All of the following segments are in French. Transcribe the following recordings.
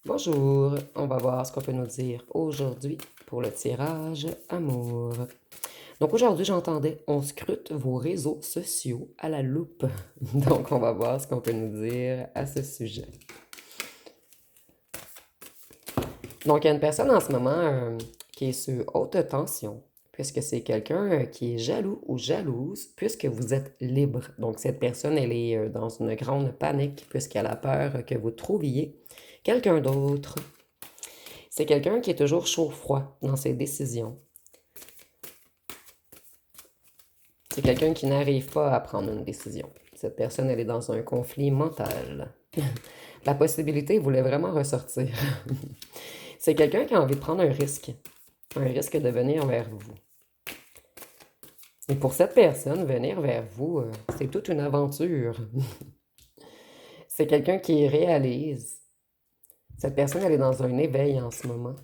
Bonjour, on va voir ce qu'on peut nous dire aujourd'hui pour le tirage amour. Donc aujourd'hui, j'entendais, on scrute vos réseaux sociaux à la loupe. Donc on va voir ce qu'on peut nous dire à ce sujet. Donc il y a une personne en ce moment qui est sur haute tension, puisque c'est quelqu'un qui est jaloux ou jalouse, puisque vous êtes libre. Donc cette personne, elle est dans une grande panique, puisqu'elle a peur que vous trouviez quelqu'un d'autre. C'est quelqu'un qui est toujours chaud-froid dans ses décisions. C'est quelqu'un qui n'arrive pas à prendre une décision. Cette personne, elle est dans un conflit mental. La possibilité voulait vraiment ressortir. C'est quelqu'un qui a envie de prendre un risque de venir vers vous. Et pour cette personne, venir vers vous, c'est toute une aventure. C'est quelqu'un qui réalise. Cette personne, elle est dans un éveil en ce moment.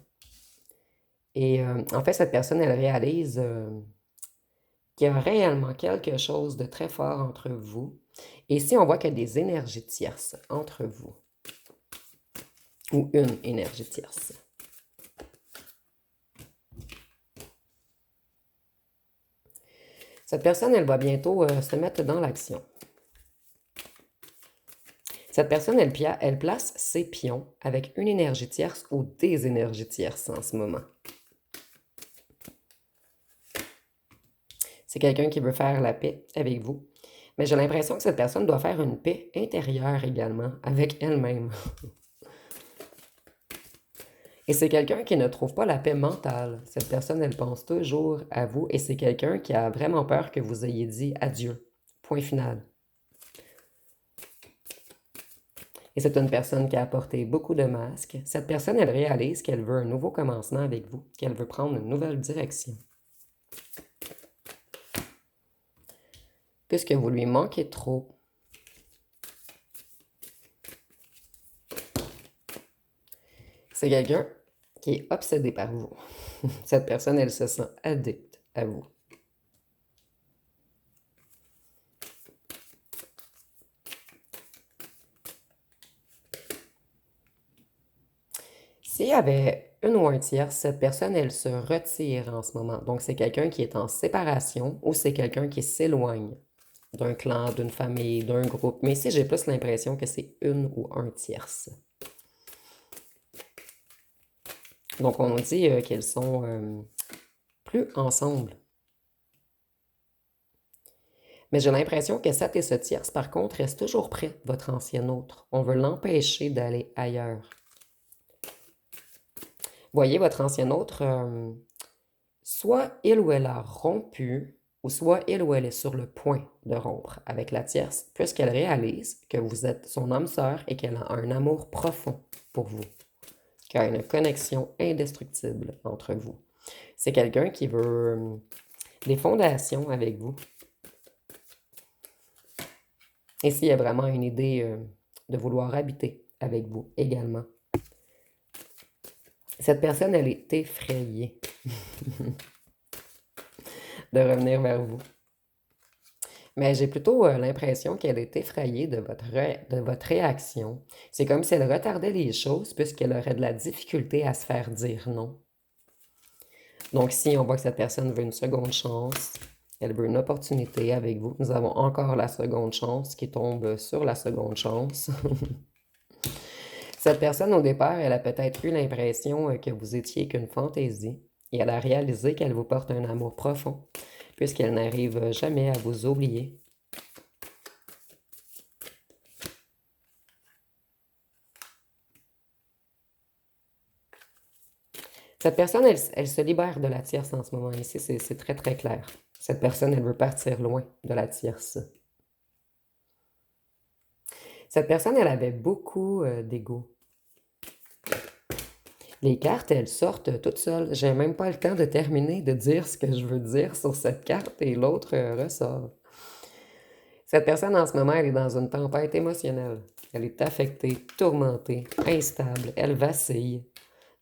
Et en fait, cette personne, elle réalise qu'il y a réellement quelque chose de très fort entre vous. Et ici, on voit qu'il y a des énergies tierces entre vous. Ou une énergie tierce. Cette personne, elle va bientôt se mettre dans l'action. Cette personne, elle place ses pions avec une énergie tierce ou des énergies tierces en ce moment. C'est quelqu'un qui veut faire la paix avec vous. Mais j'ai l'impression que cette personne doit faire une paix intérieure également avec elle-même. Et c'est quelqu'un qui ne trouve pas la paix mentale. Cette personne, elle pense toujours à vous et c'est quelqu'un qui a vraiment peur que vous ayez dit adieu. Point final. Et c'est une personne qui a apporté beaucoup de masques. Cette personne, elle réalise qu'elle veut un nouveau commencement avec vous, qu'elle veut prendre une nouvelle direction. Puisque vous lui manquez trop. C'est quelqu'un qui est obsédé par vous. Cette personne, elle se sent addicte à vous. S'il y avait une ou un tiers, cette personne, elle se retire en ce moment. Donc, c'est quelqu'un qui est en séparation ou c'est quelqu'un qui s'éloigne d'un clan, d'une famille, d'un groupe. Mais ici, j'ai plus l'impression que c'est une ou un tierce. Donc, on dit qu'elles sont plus ensemble. Mais j'ai l'impression que cette et ce tierce, par contre, reste toujours près, votre ancien autre. On veut l'empêcher d'aller ailleurs. Voyez, votre ancien autre, soit il ou elle a rompu, ou soit il ou elle est sur le point de rompre avec la tierce, puisqu'elle réalise que vous êtes son âme sœur et qu'elle a un amour profond pour vous, qu'il y a une connexion indestructible entre vous. C'est quelqu'un qui veut des fondations avec vous. Et s'il y a vraiment une idée de vouloir habiter avec vous également. Cette personne, elle est effrayée de revenir vers vous. Mais j'ai plutôt l'impression qu'elle est effrayée de votre réaction. C'est comme si elle retardait les choses puisqu'elle aurait de la difficulté à se faire dire non. Donc si on voit que cette personne veut une seconde chance, elle veut une opportunité avec vous, nous avons encore la seconde chance qui tombe sur la seconde chance. Cette personne, au départ, elle a peut-être eu l'impression que vous étiez qu'une fantaisie et elle a réalisé qu'elle vous porte un amour profond puisqu'elle n'arrive jamais à vous oublier. Cette personne, elle se libère de la tierce en ce moment. Ici, c'est très, très clair. Cette personne, elle veut partir loin de la tierce. Cette personne, elle avait beaucoup d'ego. Les cartes, elles sortent toutes seules. J'ai même pas le temps de terminer de dire ce que je veux dire sur cette carte et l'autre ressort. Cette personne, en ce moment, elle est dans une tempête émotionnelle. Elle est affectée, tourmentée, instable, elle vacille.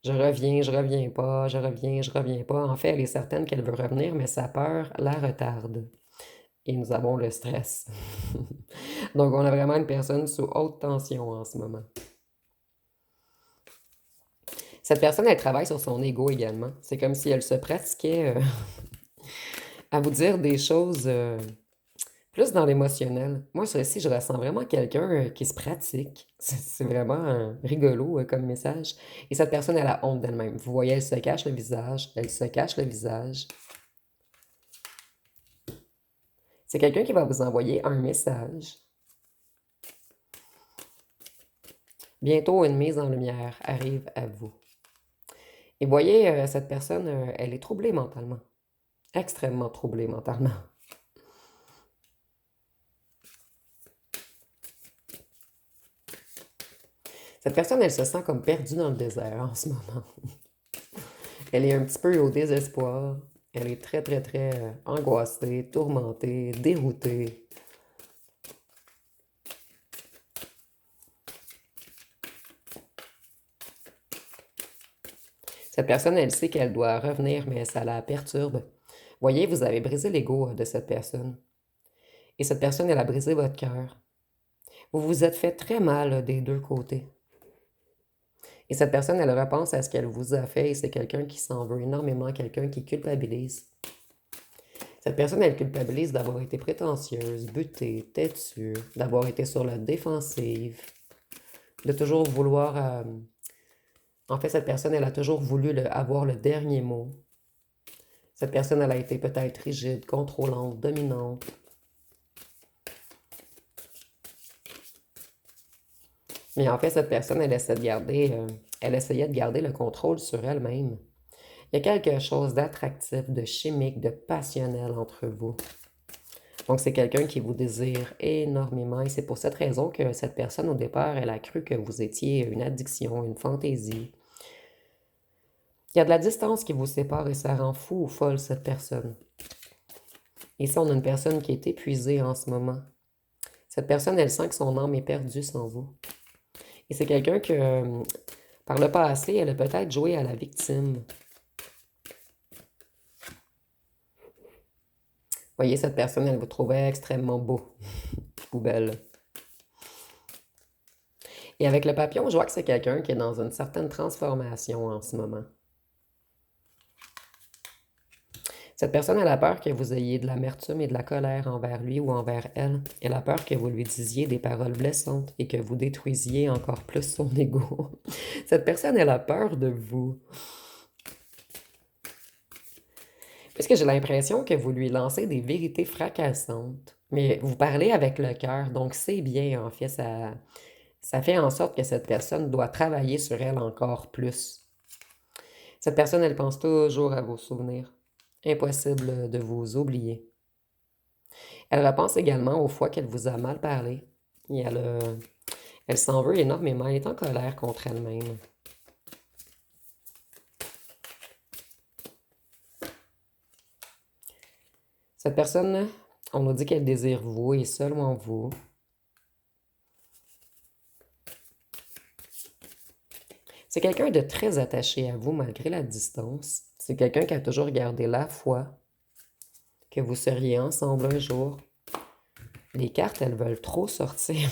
Je reviens pas, je reviens, je reviens pas. En fait, elle est certaine qu'elle veut revenir, mais sa peur la retarde. Et nous avons le stress. Donc, on a vraiment une personne sous haute tension en ce moment. Cette personne, elle travaille sur son ego également. C'est comme si elle se pratiquait à vous dire des choses plus dans l'émotionnel. Moi, ceci, je ressens vraiment quelqu'un qui se pratique. C'est vraiment rigolo comme message. Et cette personne, elle a honte d'elle-même. Vous voyez, elle se cache le visage. Elle se cache le visage. C'est quelqu'un qui va vous envoyer un message. Bientôt, une mise en lumière arrive à vous. Et voyez, cette personne, elle est troublée mentalement. Extrêmement troublée mentalement. Cette personne, elle se sent comme perdue dans le désert en ce moment. Elle est un petit peu au désespoir. Elle est très, très, très angoissée, tourmentée, déroutée. Cette personne, elle sait qu'elle doit revenir, mais ça la perturbe. Voyez, vous avez brisé l'ego de cette personne. Et cette personne, elle a brisé votre cœur. Vous vous êtes fait très mal des deux côtés. Et cette personne, elle repense à ce qu'elle vous a fait et c'est quelqu'un qui s'en veut énormément, quelqu'un qui culpabilise. Cette personne, elle culpabilise d'avoir été prétentieuse, butée, têtue, d'avoir été sur la défensive, de toujours vouloir... En fait, cette personne, elle a toujours voulu avoir le dernier mot. Cette personne, elle a été peut-être rigide, contrôlante, dominante. Mais en fait, cette personne, elle essayait de garder le contrôle sur elle-même. Il y a quelque chose d'attractif, de chimique, de passionnel entre vous. Donc, c'est quelqu'un qui vous désire énormément et c'est pour cette raison que cette personne, au départ, elle a cru que vous étiez une addiction, une fantaisie. Il y a de la distance qui vous sépare et ça rend fou ou folle cette personne. Ici, on a une personne qui est épuisée en ce moment. Cette personne, elle sent que son âme est perdue sans vous. Et c'est quelqu'un que, par le passé, elle a peut-être joué à la victime. Voyez, cette personne, elle vous trouvait extrêmement beau ou belle. Et avec le papillon, je vois que c'est quelqu'un qui est dans une certaine transformation en ce moment. Cette personne, elle a peur que vous ayez de l'amertume et de la colère envers lui ou envers elle. Elle a peur que vous lui disiez des paroles blessantes et que vous détruisiez encore plus son ego. Cette personne, elle a peur de vous. Parce que j'ai l'impression que vous lui lancez des vérités fracassantes. Mais vous parlez avec le cœur, donc c'est bien, en fait. Ça fait en sorte que cette personne doit travailler sur elle encore plus. Cette personne, elle pense toujours à vos souvenirs. Impossible de vous oublier. Elle repense également aux fois qu'elle vous a mal parlé. Et elle s'en veut énormément. Elle est en colère contre elle-même. Cette personne, on nous dit qu'elle désire vous et seulement vous. C'est quelqu'un de très attaché à vous malgré la distance. C'est quelqu'un qui a toujours gardé la foi que vous seriez ensemble un jour. Les cartes, elles veulent trop sortir.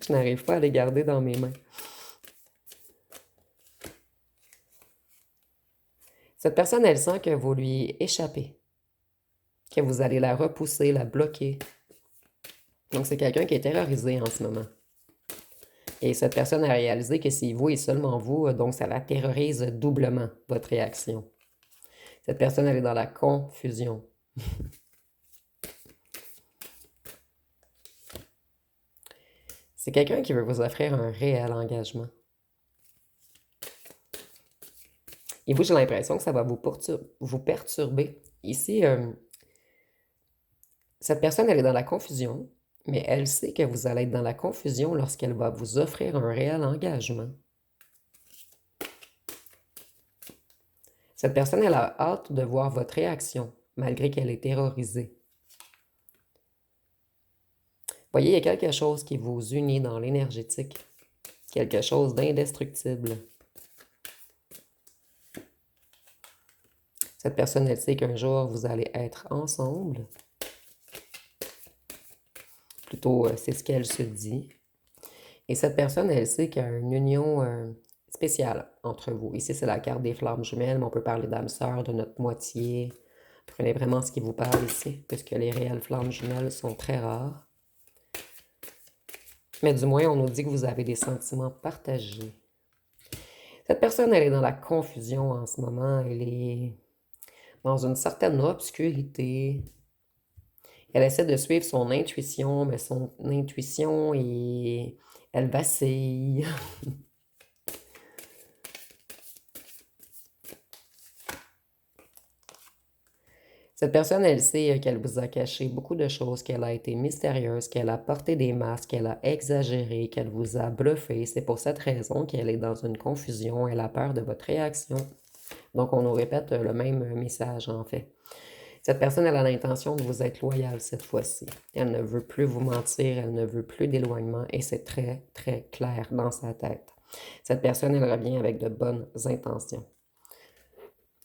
Je n'arrive pas à les garder dans mes mains. Cette personne, elle sent que vous lui échappez, que vous allez la repousser, la bloquer. Donc, c'est quelqu'un qui est terrorisé en ce moment. Et cette personne a réalisé que c'est vous et seulement vous, donc ça la terrorise doublement, votre réaction. Cette personne, elle est dans la confusion. C'est quelqu'un qui veut vous offrir un réel engagement. Et vous, j'ai l'impression que ça va vous perturber. Ici, cette personne, elle est dans la confusion, mais elle sait que vous allez être dans la confusion lorsqu'elle va vous offrir un réel engagement. Cette personne, elle a hâte de voir votre réaction, malgré qu'elle est terrorisée. Voyez, il y a quelque chose qui vous unit dans l'énergétique, quelque chose d'indestructible. Cette personne, elle sait qu'un jour, vous allez être ensemble. Plutôt, c'est ce qu'elle se dit. Et cette personne, elle sait qu'il y a une union spécial entre vous. Ici, c'est la carte des flammes jumelles, mais on peut parler d'âme sœur, de notre moitié. Prenez vraiment ce qui vous parle ici, puisque les réelles flammes jumelles sont très rares. Mais du moins, on nous dit que vous avez des sentiments partagés. Cette personne, elle est dans la confusion en ce moment. Elle est dans une certaine obscurité. Elle essaie de suivre son intuition, mais son intuition, elle vacille. Cette personne, elle sait qu'elle vous a caché beaucoup de choses, qu'elle a été mystérieuse, qu'elle a porté des masques, qu'elle a exagéré, qu'elle vous a bluffé. C'est pour cette raison qu'elle est dans une confusion. Elle a peur de votre réaction. Donc, on nous répète le même message, en fait. Cette personne, elle a l'intention de vous être loyale cette fois-ci. Elle ne veut plus vous mentir, elle ne veut plus d'éloignement et c'est très, très clair dans sa tête. Cette personne, elle revient avec de bonnes intentions.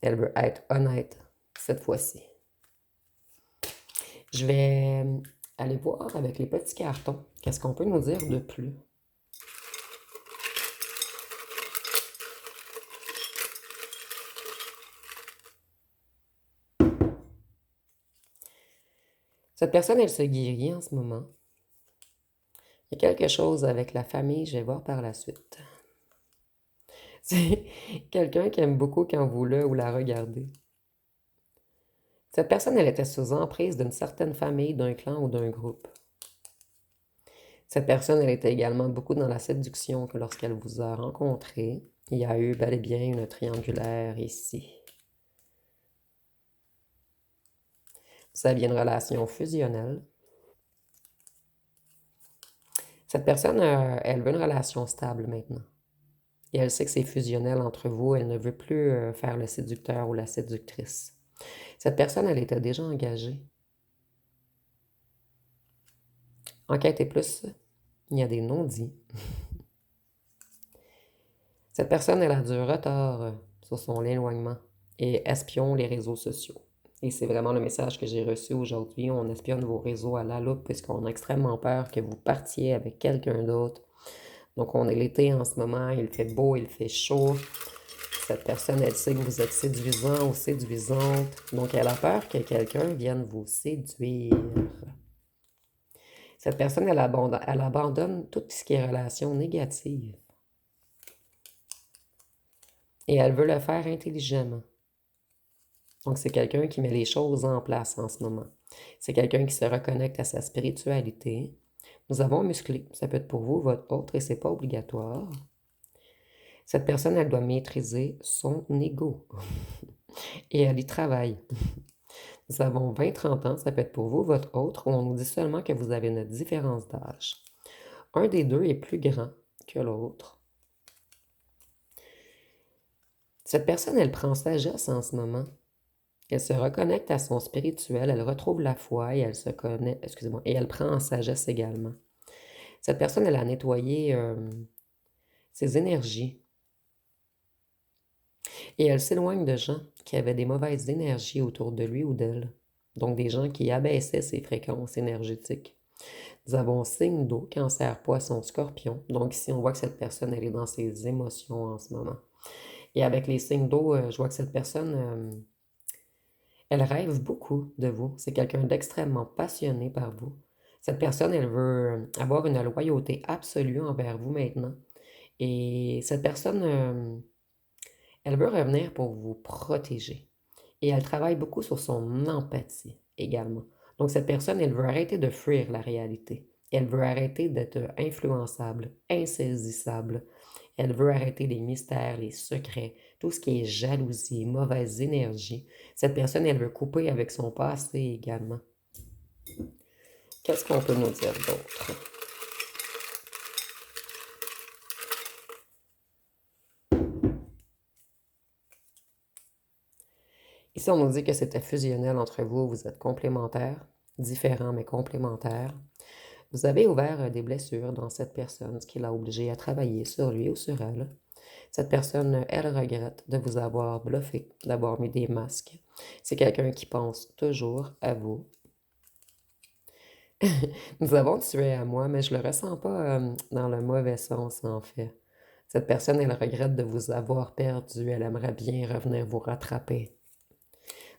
Elle veut être honnête cette fois-ci. Je vais aller voir avec les petits cartons qu'est-ce qu'on peut nous dire de plus. Cette personne, elle se guérit en ce moment. Il y a quelque chose avec la famille, je vais voir par la suite. C'est quelqu'un qui aime beaucoup quand vous le ou la regardez. Cette personne, elle était sous emprise d'une certaine famille, d'un clan ou d'un groupe. Cette personne, elle était également beaucoup dans la séduction que lorsqu'elle vous a rencontré, il y a eu bel et bien une triangulaire ici. Vous aviez une relation fusionnelle. Cette personne, elle veut une relation stable maintenant. Et elle sait que c'est fusionnel entre vous. Elle ne veut plus faire le séducteur ou la séductrice. Cette personne, elle était déjà engagée. Enquêtez plus, il y a des non-dits. Cette personne, elle a du retard sur son éloignement et espionne les réseaux sociaux. Et c'est vraiment le message que j'ai reçu aujourd'hui. On espionne vos réseaux à la loupe puisqu'on a extrêmement peur que vous partiez avec quelqu'un d'autre. Donc, on est l'été en ce moment, il fait beau, il fait chaud. Cette personne, elle sait que vous êtes séduisant ou séduisante. Donc, elle a peur que quelqu'un vienne vous séduire. Cette personne, elle abandonne tout ce qui est relation négative. Et elle veut le faire intelligemment. Donc, c'est quelqu'un qui met les choses en place en ce moment. C'est quelqu'un qui se reconnecte à sa spiritualité. Nous avons musclé. Ça peut être pour vous, votre autre, et c'est pas obligatoire. Cette personne, elle doit maîtriser son ego. Et elle y travaille. Nous avons 20-30 ans, ça peut être pour vous, votre autre, où on nous dit seulement que vous avez une différence d'âge. Un des deux est plus grand que l'autre. Cette personne, elle prend sagesse en ce moment. Elle se reconnecte à son spirituel, elle retrouve la foi et elle se connaît, excusez-moi, et elle prend en sagesse également. Cette personne, elle a nettoyé ses énergies. Et elle s'éloigne de gens qui avaient des mauvaises énergies autour de lui ou d'elle. Donc des gens qui abaissaient ses fréquences énergétiques. Nous avons signe d'eau, cancer, poisson, scorpion. Donc ici, on voit que cette personne, elle est dans ses émotions en ce moment. Et avec les signes d'eau, je vois que cette personne, elle rêve beaucoup de vous. C'est quelqu'un d'extrêmement passionné par vous. Cette personne, elle veut avoir une loyauté absolue envers vous maintenant. Et cette personne, elle veut revenir pour vous protéger. Et elle travaille beaucoup sur son empathie également. Donc cette personne, elle veut arrêter de fuir la réalité. Elle veut arrêter d'être influençable, insaisissable. Elle veut arrêter les mystères, les secrets, tout ce qui est jalousie, mauvaise énergie. Cette personne, elle veut couper avec son passé également. Qu'est-ce qu'on peut nous dire d'autre? Ici, on nous dit que c'était fusionnel entre vous, vous êtes complémentaires, différents mais complémentaires. Vous avez ouvert des blessures dans cette personne, ce qui l'a obligé à travailler sur lui ou sur elle. Cette personne, elle regrette de vous avoir bluffé, d'avoir mis des masques. C'est quelqu'un qui pense toujours à vous. Nous avons tué à moi, mais je le ressens pas dans le mauvais sens, en fait. Cette personne, elle regrette de vous avoir perdu. Elle aimerait bien revenir vous rattraper.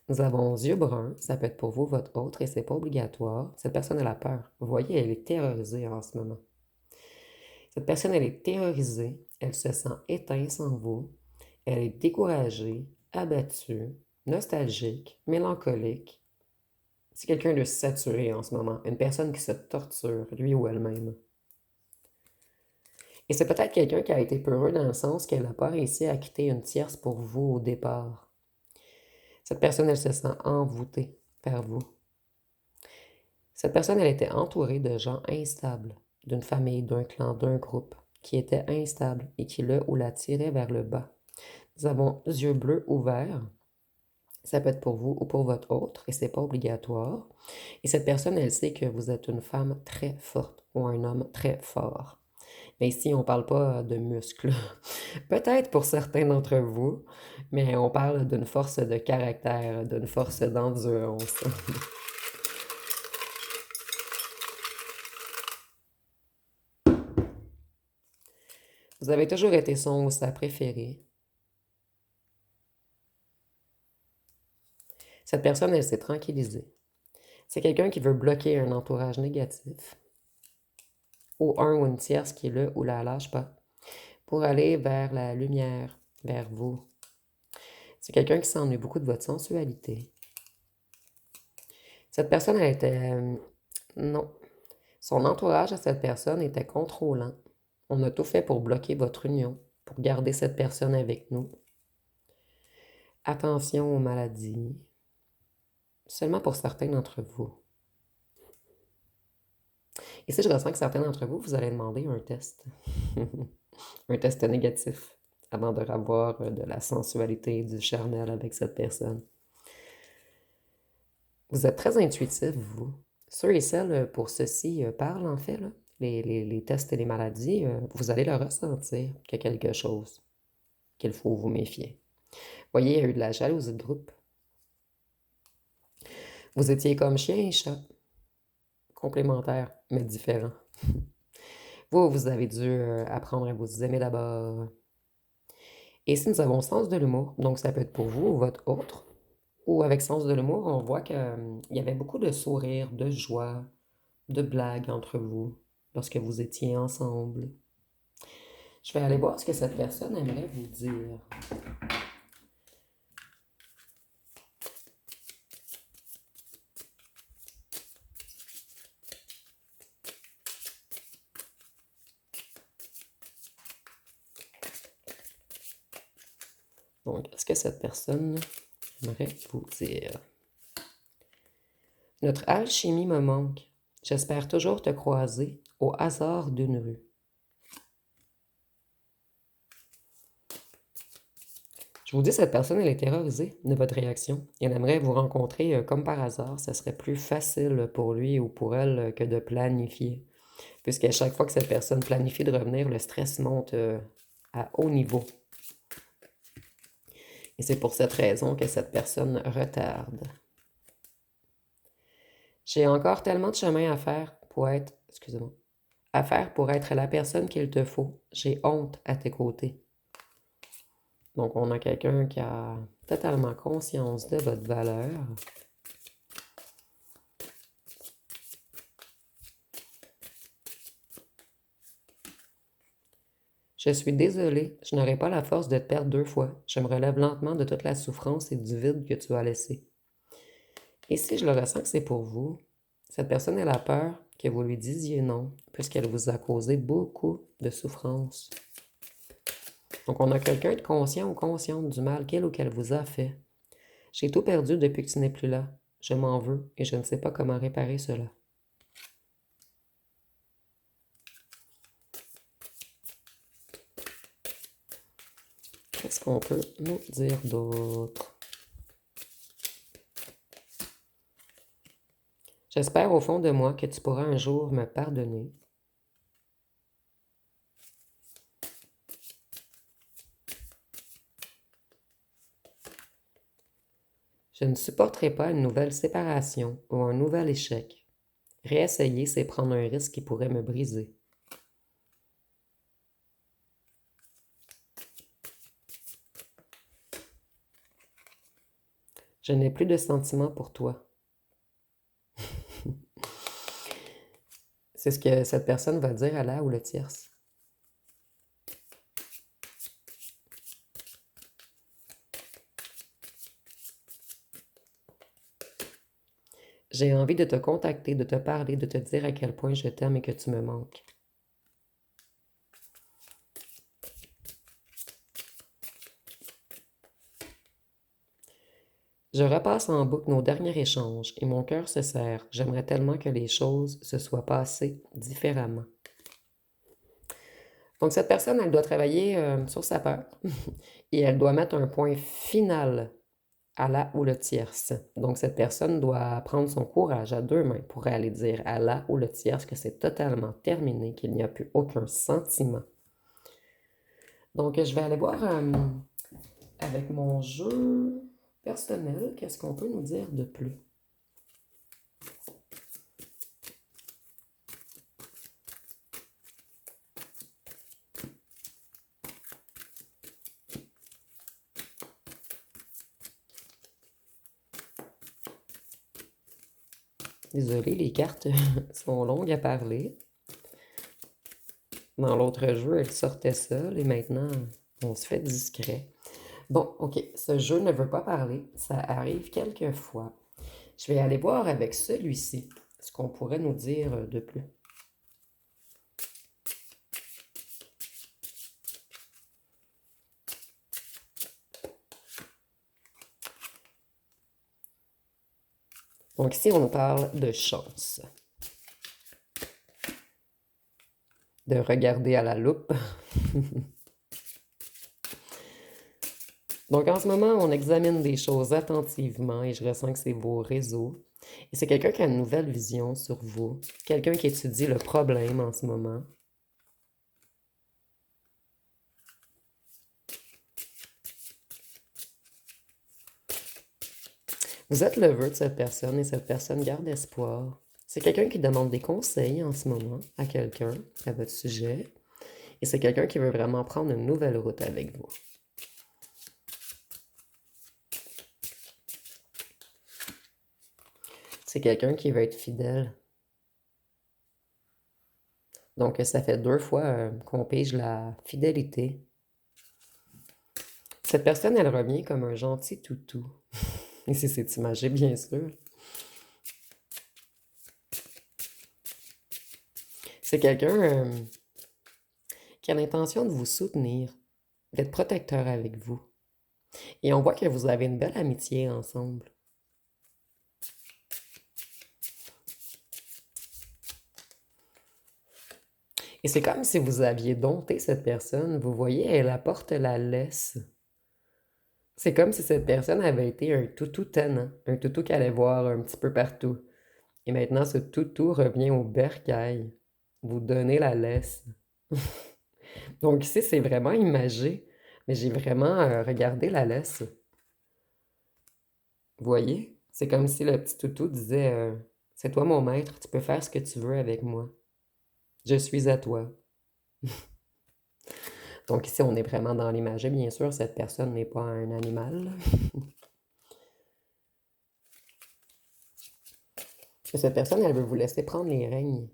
Nous avons yeux bruns. Ça peut être pour vous, votre autre, et c'est pas obligatoire. Cette personne, elle a peur. Vous voyez, elle est terrorisée en ce moment. Cette personne, elle est terrorisée. Elle se sent éteinte sans vous. Elle est découragée, abattue, nostalgique, mélancolique. C'est quelqu'un de saturé en ce moment. Une personne qui se torture, lui ou elle-même. Et c'est peut-être quelqu'un qui a été peureux dans le sens qu'elle n'a pas réussi à quitter une tierce pour vous au départ. Cette personne, elle se sent envoûtée par vous. Cette personne, elle était entourée de gens instables, d'une famille, d'un clan, d'un groupe, qui étaient instables et qui le ou la tiraient vers le bas. Nous avons yeux bleus ouverts. Ça peut être pour vous ou pour votre autre, et c'est pas obligatoire. Et cette personne, elle sait que vous êtes une femme très forte ou un homme très fort. Mais ici, on parle pas de muscles. Peut-être pour certains d'entre vous, mais on parle d'une force de caractère, d'une force d'endurance. Vous avez toujours été son ou sa préférée. Cette personne, elle s'est tranquillisée. C'est quelqu'un qui veut bloquer un entourage négatif, ou un ou une tierce qui est là ou la lâche pas, pour aller vers la lumière, vers vous. C'est quelqu'un qui s'ennuie beaucoup de votre sensualité. Cette personne, elle était... non. Son entourage à cette personne était contrôlant. On a tout fait pour bloquer votre union, pour garder cette personne avec nous. Attention aux maladies. Seulement pour certains d'entre vous. Et si je ressens que certains d'entre vous, vous allez demander un test. Un test négatif avant de revoir de la sensualité, du charnel avec cette personne. Vous êtes très intuitif, vous. Ceux et celles pour ceci parlent, en fait, là. Les tests et les maladies, vous allez le ressentir qu'il y a quelque chose qu'il faut vous méfier. Voyez, il y a eu de la jalousie de groupe. Vous étiez comme chien et chat, complémentaires, mais différents. Vous avez dû apprendre à vous aimer d'abord. Et si nous avons sens de l'humour, donc ça peut être pour vous ou votre autre, ou avec sens de l'humour, on voit qu'il y avait beaucoup de sourires, de joie, de blagues entre vous lorsque vous étiez ensemble. Je vais aller voir ce que cette personne aimerait vous dire. Donc, est-ce que cette personne aimerait vous dire? Notre alchimie me manque. J'espère toujours te croiser au hasard d'une rue. Je vous dis, cette personne, elle est terrorisée de votre réaction. Elle aimerait vous rencontrer comme par hasard. Ça serait plus facile pour lui ou pour elle que de planifier. Puisqu'à chaque fois que cette personne planifie de revenir, le stress monte à haut niveau. Et c'est pour cette raison que cette personne retarde. J'ai encore tellement de chemin à faire pour être, à faire pour être la personne qu'il te faut. J'ai honte à tes côtés. Donc, on a quelqu'un qui a totalement conscience de votre valeur. Je suis désolée, je n'aurai pas la force de te perdre 2 fois. Je me relève lentement de toute la souffrance et du vide que tu as laissé. Et si je le ressens que c'est pour vous, cette personne, elle a peur que vous lui disiez non, puisqu'elle vous a causé beaucoup de souffrance. Donc, on a quelqu'un de conscient ou consciente du mal qu'il ou qu'elle vous a fait. J'ai tout perdu depuis que tu n'es plus là. Je m'en veux et je ne sais pas comment réparer cela. Qu'est-ce qu'on peut nous dire d'autre? J'espère au fond de moi que tu pourras un jour me pardonner. Je ne supporterai pas une nouvelle séparation ou un nouvel échec. Réessayer, c'est prendre un risque qui pourrait me briser. Je n'ai plus de sentiments pour toi. C'est ce que cette personne va dire à la ou le tierce. J'ai envie de te contacter, de te parler, de te dire à quel point je t'aime et que tu me manques. Je repasse en boucle nos derniers échanges et mon cœur se serre. J'aimerais tellement que les choses se soient passées différemment. Donc cette personne, elle doit travailler sur sa peur et elle doit mettre un point final à la ou le tierce. Donc cette personne doit prendre son courage à deux mains pour aller dire à la ou le tierce que c'est totalement terminé, qu'il n'y a plus aucun sentiment. Donc je vais aller voir avec mon jeu personnel, qu'est-ce qu'on peut nous dire de plus? Désolée, les cartes sont longues à parler. Dans l'autre jeu, elles sortaient seules et maintenant, on se fait discret. Bon, ok, ce jeu ne veut pas parler, ça arrive quelquefois. Je vais aller voir avec celui-ci ce qu'on pourrait nous dire de plus. Donc ici, on nous parle de chance. De regarder à la loupe. Donc en ce moment, on examine des choses attentivement et je ressens que c'est vos réseaux. Et c'est quelqu'un qui a une nouvelle vision sur vous. Quelqu'un qui étudie le problème en ce moment. Vous êtes le vœu de cette personne et cette personne garde espoir. C'est quelqu'un qui demande des conseils en ce moment à quelqu'un, à votre sujet. Et c'est quelqu'un qui veut vraiment prendre une nouvelle route avec vous. C'est quelqu'un qui veut être fidèle. Donc, ça fait 2 fois qu'on pige la fidélité. Cette personne, elle revient comme un gentil toutou. Et c'est imagé, bien sûr. C'est quelqu'un qui a l'intention de vous soutenir, d'être protecteur avec vous. Et on voit que vous avez une belle amitié ensemble. Et c'est comme si vous aviez dompté cette personne. Vous voyez, elle apporte la laisse. C'est comme si cette personne avait été un toutou tannant, un toutou qui allait voir un petit peu partout. Et maintenant, ce toutou revient au bercail. Vous donnez la laisse. Donc ici, c'est vraiment imagé. Mais j'ai vraiment regardé la laisse. Vous voyez? C'est comme si le petit toutou disait c'est toi mon maître, tu peux faire ce que tu veux avec moi. Je suis à toi. Donc ici, on est vraiment dans l'imagé. Bien sûr, cette personne n'est pas un animal. Cette personne, elle veut vous laisser prendre les règnes.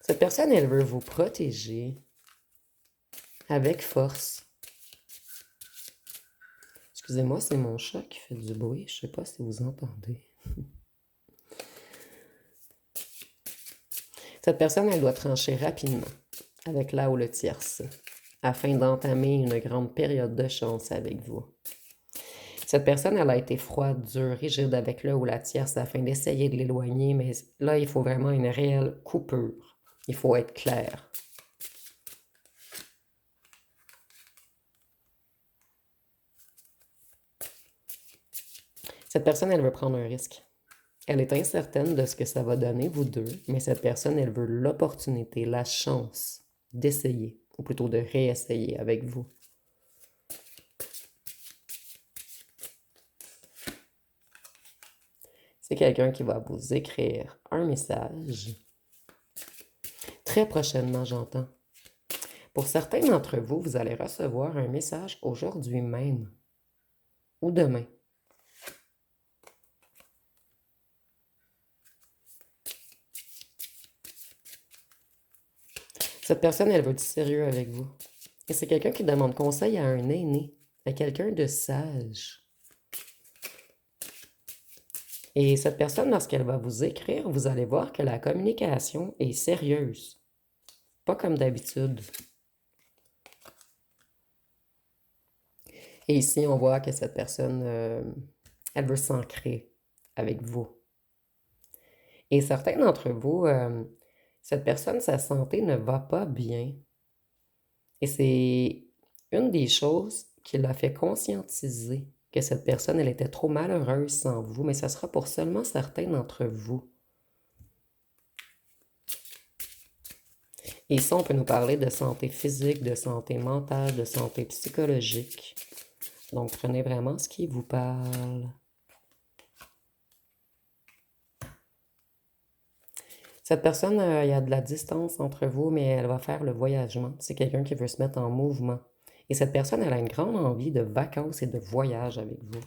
Cette personne, elle veut vous protéger avec force. Excusez-moi, c'est mon chat qui fait du bruit. Je ne sais pas si vous entendez. Cette personne, elle doit trancher rapidement avec la ou le tierce afin d'entamer une grande période de chance avec vous. Cette personne, elle a été froide, dure, rigide avec le ou la tierce afin d'essayer de l'éloigner, mais là, il faut vraiment une réelle coupure. Il faut être clair. Cette personne, elle veut prendre un risque. Elle est incertaine de ce que ça va donner, vous deux, mais cette personne, elle veut l'opportunité, la chance d'essayer, ou plutôt de réessayer avec vous. C'est quelqu'un qui va vous écrire un message. Très prochainement, j'entends. Pour certains d'entre vous, vous allez recevoir un message aujourd'hui même ou demain. Cette personne, elle veut être sérieux avec vous. Et c'est quelqu'un qui demande conseil à un aîné, à quelqu'un de sage. Et cette personne, lorsqu'elle va vous écrire, vous allez voir que la communication est sérieuse. Pas comme d'habitude. Et ici, on voit que cette personne, elle veut s'ancrer avec vous. Et certains d'entre vous, cette personne, sa santé ne va pas bien. Et c'est une des choses qui l'a fait conscientiser que cette personne, elle était trop malheureuse sans vous, mais ça sera pour seulement certains d'entre vous. Et ici, on peut nous parler de santé physique, de santé mentale, de santé psychologique. Donc, prenez vraiment ce qui vous parle. Cette personne, il y a de la distance entre vous, mais elle va faire le voyagement. C'est quelqu'un qui veut se mettre en mouvement. Et cette personne, elle a une grande envie de vacances et de voyage avec vous.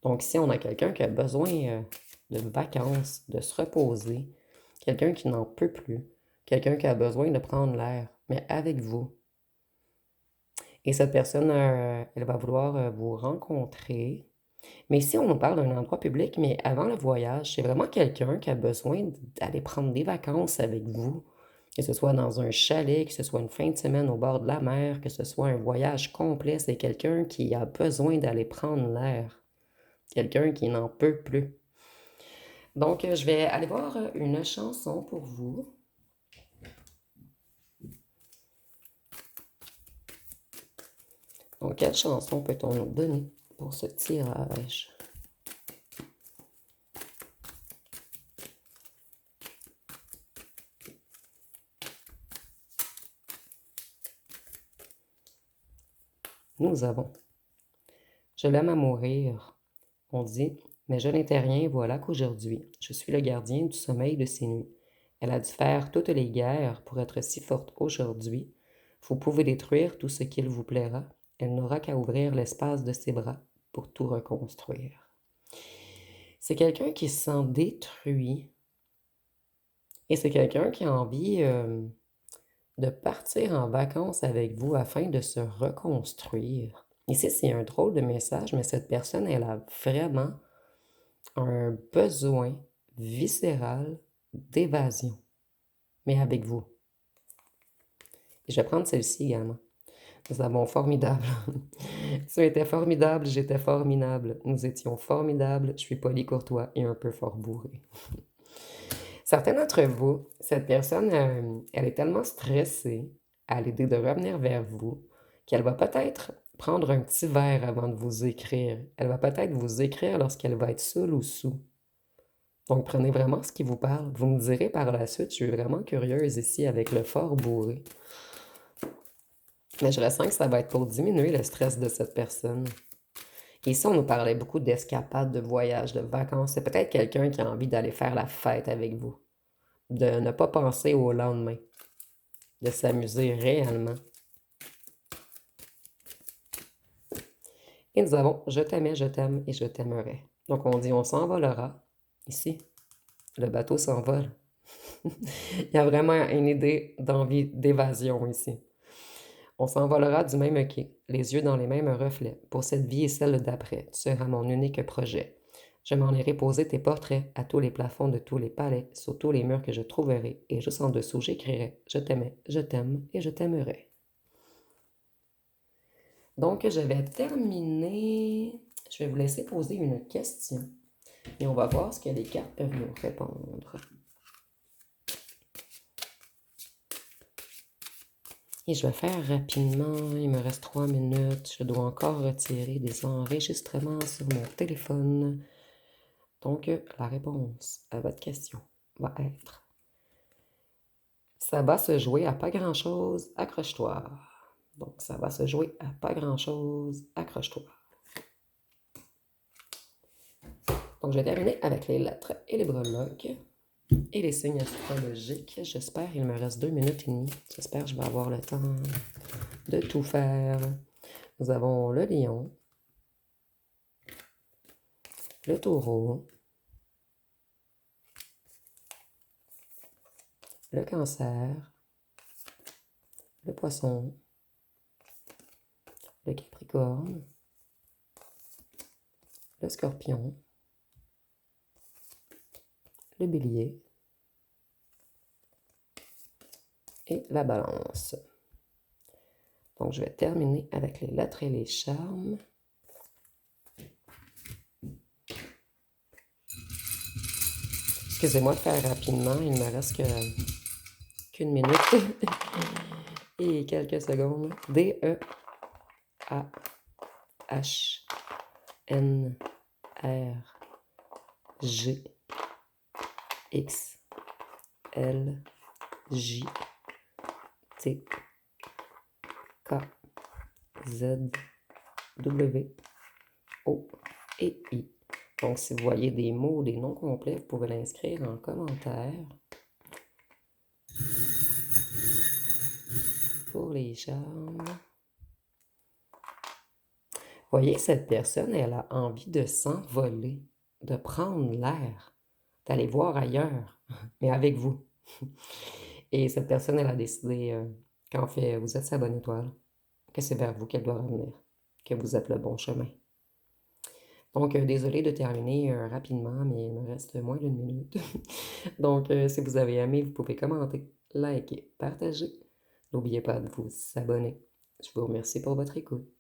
Donc, si on a quelqu'un qui a besoin de vacances, de se reposer, quelqu'un qui n'en peut plus, quelqu'un qui a besoin de prendre l'air, mais avec vous. Et cette personne, elle va vouloir vous rencontrer. Mais ici, on nous parle d'un endroit public, mais avant le voyage, c'est vraiment quelqu'un qui a besoin d'aller prendre des vacances avec vous. Que ce soit dans un chalet, que ce soit une fin de semaine au bord de la mer, que ce soit un voyage complet, c'est quelqu'un qui a besoin d'aller prendre l'air. Quelqu'un qui n'en peut plus. Donc, je vais aller voir une chanson pour vous. Donc, quelle chanson peut-on nous donner pour ce tirage? Nous avons Je l'aime à mourir. On dit, mais je n'étais rien, voilà qu'aujourd'hui, je suis le gardien du sommeil de ses nuits. Elle a dû faire toutes les guerres pour être si forte aujourd'hui. Vous pouvez détruire tout ce qu'il vous plaira. Elle n'aura qu'à ouvrir l'espace de ses bras pour tout reconstruire. C'est quelqu'un qui se sent détruit et c'est quelqu'un qui a envie de partir en vacances avec vous afin de se reconstruire. Ici, c'est un drôle de message, mais cette personne, elle a vraiment un besoin viscéral d'évasion, mais avec vous. Et je vais prendre celle-ci également. Nous avons formidable. Tu étais formidable, j'étais formidable. Nous étions formidables, je suis poli courtois et un peu fort bourré. Certains d'entre vous, cette personne, elle est tellement stressée à l'idée de revenir vers vous qu'elle va peut-être prendre un petit verre avant de vous écrire. Elle va peut-être vous écrire lorsqu'elle va être seule ou sous. Donc, prenez vraiment ce qui vous parle. Vous me direz par la suite, je suis vraiment curieuse ici avec le fort bourré. Mais je ressens que ça va être pour diminuer le stress de cette personne. Ici, on nous parlait beaucoup d'escapades, de voyages, de vacances. C'est peut-être quelqu'un qui a envie d'aller faire la fête avec vous. De ne pas penser au lendemain. De s'amuser réellement. Et nous avons Je t'aimais, je t'aime et je t'aimerai. Donc, on dit on s'envolera. Ici, le bateau s'envole. Il y a vraiment une idée d'envie d'évasion ici. On s'envolera du même quai, les yeux dans les mêmes reflets. Pour cette vie et celle d'après, tu seras mon unique projet. Je m'en irai poser tes portraits à tous les plafonds de tous les palais, sur tous les murs que je trouverai, et juste en dessous j'écrirai « Je t'aimais, je t'aime et je t'aimerai ». Donc, je vais terminer. Je vais vous laisser poser une question et on va voir ce que les cartes peuvent nous répondre. Et je vais faire rapidement, il me reste 3 minutes. Je dois encore retirer des enregistrements sur mon téléphone. Donc, la réponse à votre question va être ça va se jouer à pas grand-chose, accroche-toi. Donc, ça va se jouer à pas grand-chose, accroche-toi. Donc, je vais terminer avec les lettres et les breloques. Et les signes astrologiques, j'espère, il me reste 2 minutes et demie. J'espère que je vais avoir le temps de tout faire. Nous avons le lion, le taureau, le cancer, le poisson, le capricorne, le scorpion, le bélier et la balance. Donc, je vais terminer avec les lettres et les charmes. Excusez-moi de faire rapidement, il ne me reste qu'une minute et quelques secondes. DEHASHNRJXLJTKZW et I. Donc, si vous voyez des mots ou des noms complets, vous pouvez l'inscrire en commentaire. Pour les charmes. Voyez, cette personne, elle a envie de s'envoler, de prendre l'air, d'aller voir ailleurs, mais avec vous. Et cette personne, elle a décidé qu'en fait, vous êtes sa bonne étoile, que c'est vers vous qu'elle doit revenir, que vous êtes le bon chemin. Donc, désolé de terminer rapidement, mais il me reste moins d'une minute. Donc, si vous avez aimé, vous pouvez commenter, liker, partager. N'oubliez pas de vous abonner. Je vous remercie pour votre écoute.